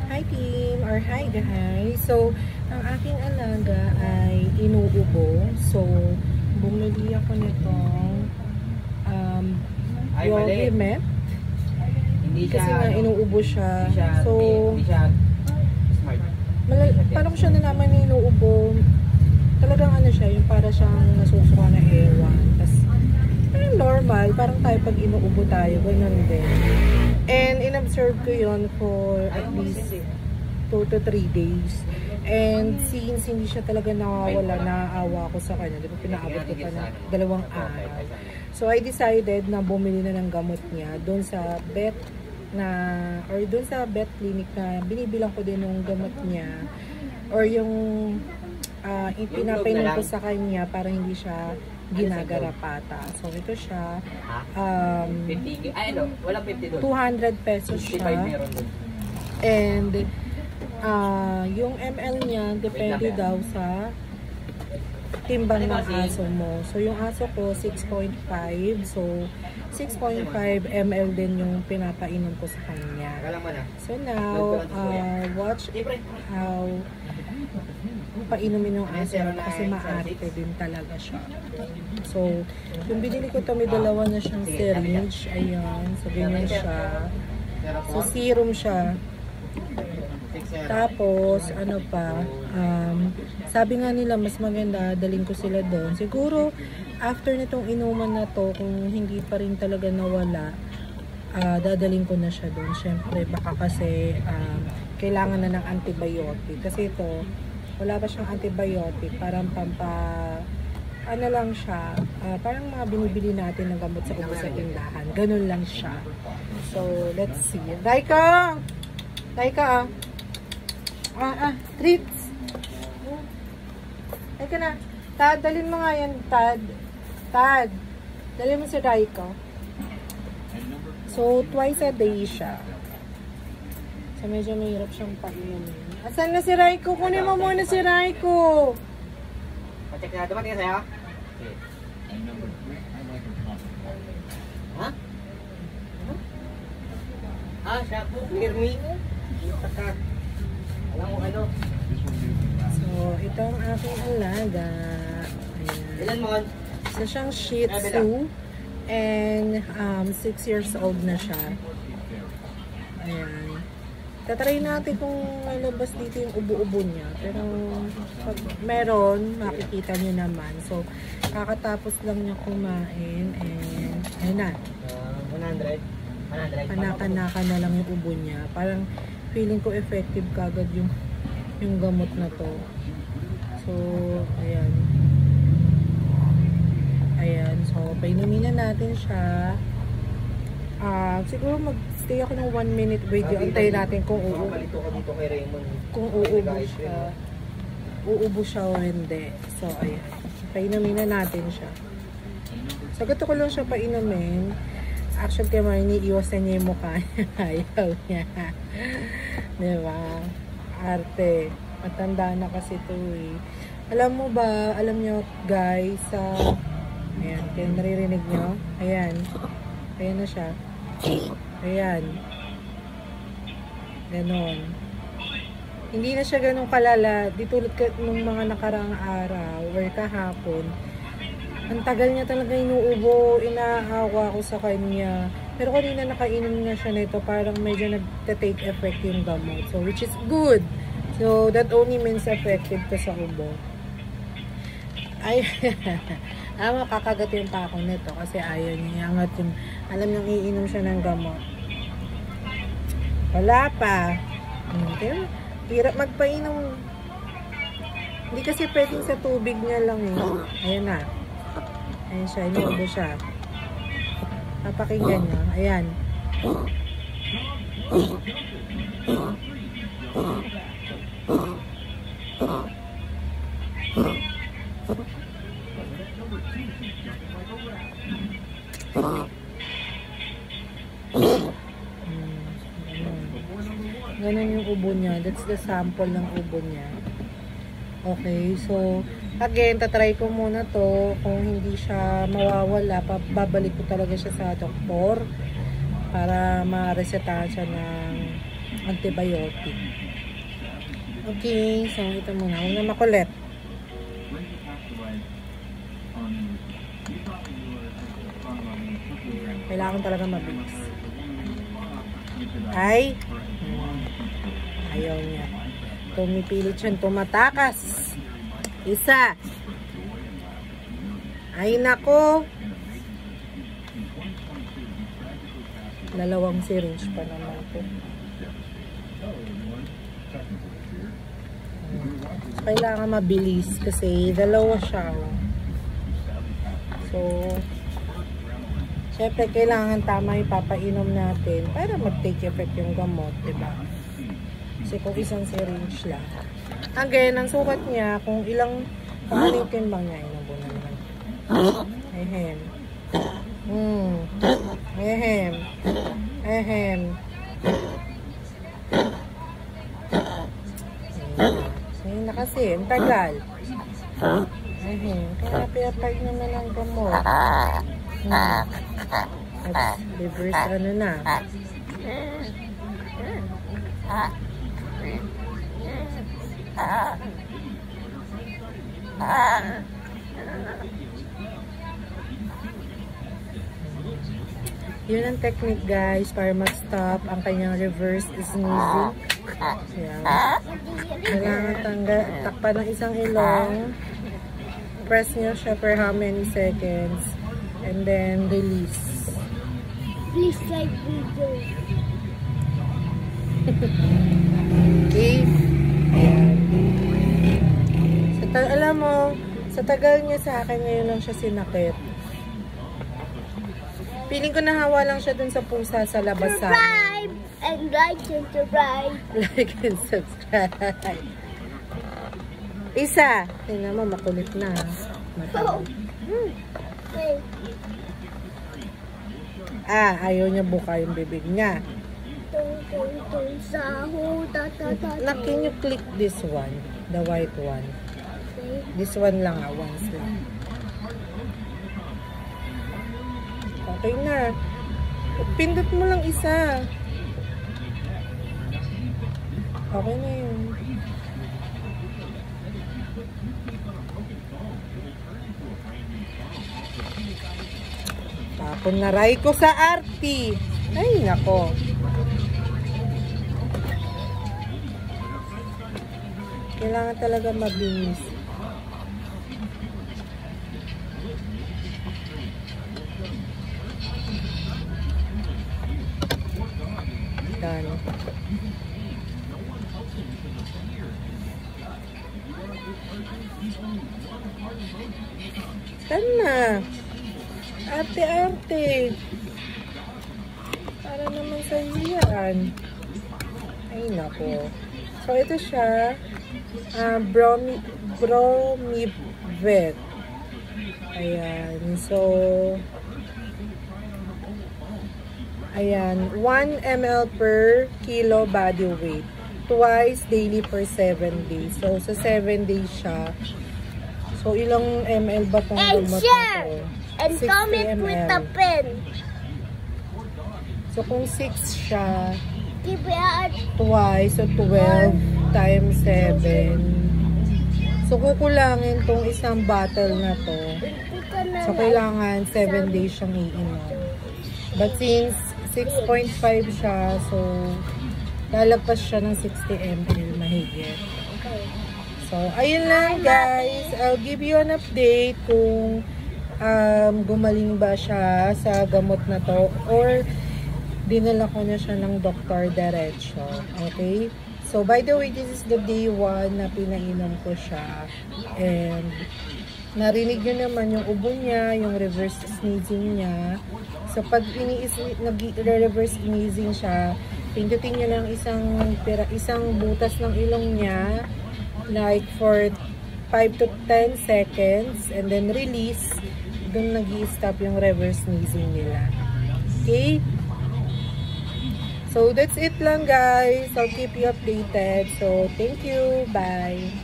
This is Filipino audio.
Hi team or hi guys. So, ang aking alaga ay inuubo. So, bumili ako nitong Yogimet. Kasi nga inuubo siya. So, parang siya na naman inuubo. Talagang ano siya, yung para siyang nasusuka na ewan. Tapos, parang normal. Parang tayo pag inuubo tayo. Ganun din. And in-observe ko yun for at least 2 to 3 days. And since hindi siya talaga nawawala, naaawa ako sa kanya. Di ba pinaabot ko pa na 2 araw. So I decided na bumili na ng gamot niya doon sa vet na, or doon sa vet clinic na binibilang ko din ng gamot niya. Or yung pinapainom ko sa kanya para hindi siya ginagarapata. So, ito siya. 200 pesos siya. And, yung ml niya, depende daw sa timbang ng aso mo. So, yung aso ko, 6.5. So, 6.5 ml din yung pinapainom ko sa kanya. So, now, watch how painumin yung aso kasi maarte din talaga siya. So, yung binili ko ito, may 2 na siyang syringe. Ayan. So, ganyan siya. So, serum siya. Tapos, ano pa, sabi nga nila, mas maganda, dalhin ko sila doon. Siguro, after nitong inuman na to, kung hindi pa rin talaga nawala, dadalhin ko na siya doon. Siyempre, baka kasi kailangan na ng antibiotic. Kasi ito, wala pa siyang antibiotic, parang ano lang siya, parang mga binibili natin ng gamot sa ubo sa tindahan. Ganun lang siya. So, let's see. Daika! Treats! Daika na. Tad, dalhin mo nga yan, Tad. Dalhin mo si Daika. So, twice a day siya. So, medyo mahirap siyang painumin. Asan na si Raiko? Kunin mo muna si Raiko. Pacheck na. Dumating na sa'yo? Ha? Siya po. Clear me. Alam mo ano? So, ito ang aking alaga. Ayan. Ilan mo? So, siyang Shih Tzu. And 6 years old na siya. Ayan. Tatry natin kung malabas dito yung ubo-ubo niya. Pero pag meron, makikita niyo naman. So, kakatapos lang niya kumain. And, ayun na. 100. Kanaka-naka na lang yung ubo niya. Parang feeling ko effective kagad yung gamot na to. So, ayan. Ayan. So, painumin na natin siya. Siguro mag-stay ako ng 1 minute video. Antayin natin kung uubo siya. Uubo siya o hindi. So, ayan. Painumin na natin siya. So, gato ko lang siya painumin. Actually, kaya mga iniiwasan niya yung mukha niya. Ayaw niya. Diba? Arte. Matanda na kasi ito eh. Alam mo ba, alam nyo guys, ayan, kaya naririnig nyo? Ayan. Ayan na siya. Ayan. Ganon. Hindi na siya ganun kalala. Dito nung mga nakaraang araw or kahapon, ang tagal niya talaga inuubo. Inaawa ko sa kanya. Pero kanina nakainom na siya nito. Parang medyo nagta-take effect yung gamot. So, which is good. So, that only means effective to sa ubo. Ay, makakagatin pa ako nito kasi ayaw niya. Angat yung, alam niyang iinom siya ng gamot. Wala pa. Okay. Hirap magpainom. Hindi kasi pwedeng sa tubig niya lang eh. Ayan na. Ayan siya. Inuubo siya. Papakinggan niya. Ayan. Ganun yung ubo niya. That's the sample ng ubo niya. Okay, so again, tatry ko muna to. Kung hindi siya mawawala, babalik ko talaga siya sa doktor para ma-resetahan siya ng antibiotic. Okay, so ito muna. Huwag na makulit. Kailangan talaga mabilis. Ay, ayaw niya. Tumipilit siya, tumatakas. Isa. Ay, nako. Dalawang syringe pa naman po. Kailangan mabilis kasi dalawa siya. So, syempre kailangan tama yung papainom natin para mag-take effect yung gamot, diba? Kasi kung isang syringe lang. Again, ang sukat niya, kung ilang pangalitin bang niya, inabo na naman. Ehem. Ehem. Ehem. Ayun na kasi, ang tagal. Ehem. Kaya pinapainom na ng gamot. At reverse ano na. Yun ang technique guys para mag-stop ang kanyang reverse sneezing. Yan. Kailangan takpan ng isang ilong. Press nyo siya for how many seconds. And then release. Please like video. Okay. Ayan. Alam mo, sa tagal niya sa akin, ngayon lang siya sinakit. Piling ko nahawa lang siya dun sa pusa sa labas sa Subscribe and like and subscribe. Like and subscribe. Isa. Tingnan mo, makulit na. Matagal. Okay. Ayaw niya buka yung bibig niya. Tung saho ta ta ta. Now, can you click this one? The white one. This one lang once lang. Okay na. Pindot mo lang isa. Okay na yun. Tapon na ray ko sa arty. Ay, nako. Kailangan talaga mabilis. Done. Done na. Arte-arte. Para naman sa iyan. Ay, nako. So, ito siya. Bromivet. Ayan. So, ayan. 1 ml per kilo body weight. Twice daily for 7 days. So, sa 7 days siya. So, ilang ml ba itong And gamot share! nito? And 60 comment with ml. the pen. So, kung 6 siya, Keep it at twice, so 12 times 7. So, kukulangin tong isang bottle na to. So, kailangan 7 days siyang iinom. But since 6.5 siya, so, lalagpas siya ng 60 ml mahigit. So, ayun lang guys. I'll give you an update kung gumaling ba siya sa gamot na to or dinala ko na siya ng doktor diretso. Okay? So, by the way, this is the day 1 na pinainom ko siya. And, narinig nyo naman yung ubo niya, yung reverse sneezing niya. So, pag nag-reverse sneezing siya, pindutin nyo lang isang butas ng ilong niya, like for 5 to 10 seconds, and then release. Doon nag-i-stop yung reverse sneezing nila. Okay? So, that's it lang guys. I'll keep you updated. So, thank you. Bye.